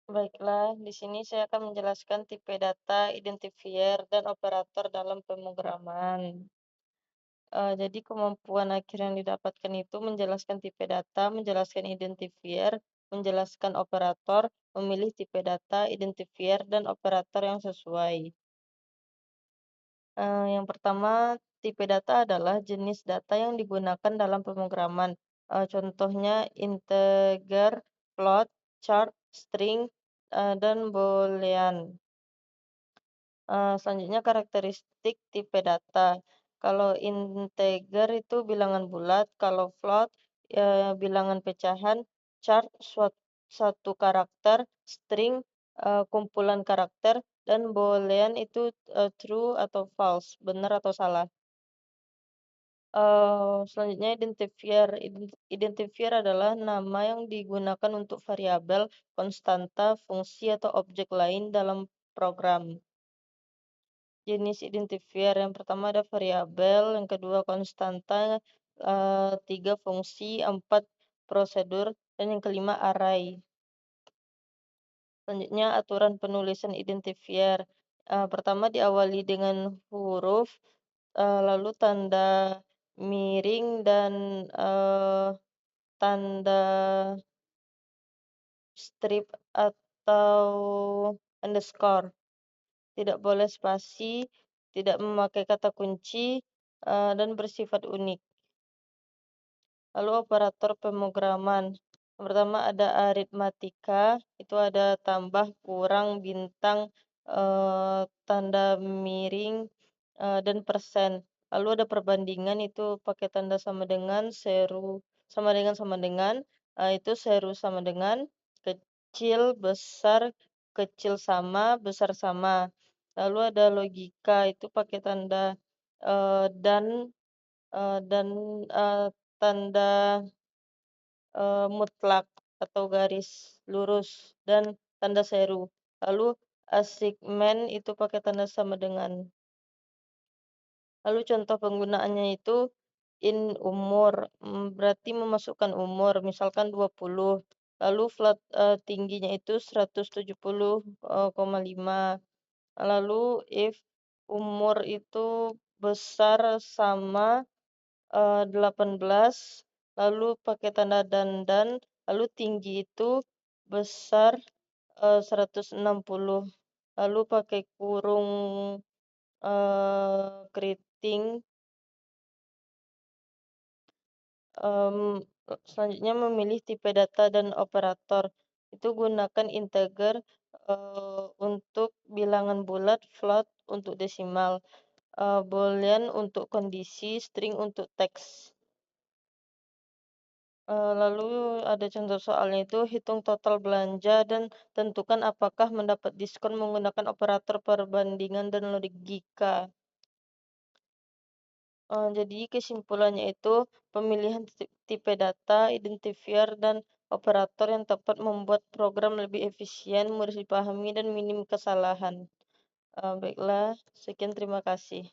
Baiklah, di sini saya akan menjelaskan tipe data, identifier, dan operator dalam pemrograman. Jadi kemampuan akhir yang didapatkan itu menjelaskan tipe data, menjelaskan identifier, menjelaskan operator, memilih tipe data, identifier, dan operator yang sesuai. Yang pertama, tipe data adalah jenis data yang digunakan dalam pemrograman. Contohnya integer, float, chart, string, dan boolean. Selanjutnya karakteristik tipe data. Kalau integer itu bilangan bulat, kalau float bilangan pecahan, chart satu karakter, string kumpulan karakter, dan boolean itu true atau false, benar atau salah. Selanjutnya identifier. Identifier adalah nama yang digunakan untuk variabel, konstanta, fungsi, atau objek lain dalam program. Jenis identifier yang pertama ada variabel, yang kedua konstanta, tiga fungsi, empat prosedur, dan yang kelima array. Selanjutnya aturan penulisan identifier. Pertama diawali dengan huruf, lalu tanda miring dan tanda strip atau underscore. Tidak boleh spasi, tidak memakai kata kunci, dan bersifat unik. Lalu operator pemrograman. Yang pertama ada aritmatika, itu ada tambah, kurang, bintang, tanda miring, dan persen. Lalu ada perbandingan itu pakai tanda sama dengan, seru sama dengan, itu seru sama dengan, kecil, besar, kecil sama, besar sama. Lalu ada logika itu pakai tanda dan dan tanda mutlak atau garis lurus dan tanda seru. Lalu assignment itu pakai tanda sama dengan. Lalu contoh penggunaannya itu umur, berarti memasukkan umur, misalkan 20. Lalu flat tingginya itu 170,5. Lalu if umur itu besar sama 18, lalu pakai tanda dan, lalu tinggi itu besar 160, lalu pakai kurung keriting. mmm, Selanjutnya memilih tipe data dan operator. Itu gunakan integer untuk bilangan bulat, float untuk desimal, boolean untuk kondisi, string untuk teks. Lalu ada contoh soalnya itu hitung total belanja dan tentukan apakah mendapat diskon menggunakan operator perbandingan dan logika. Jadi kesimpulannya itu pemilihan tipe data, identifier, dan operator yang tepat membuat program lebih efisien, mudah dipahami, dan minim kesalahan. Baiklah, sekian terima kasih.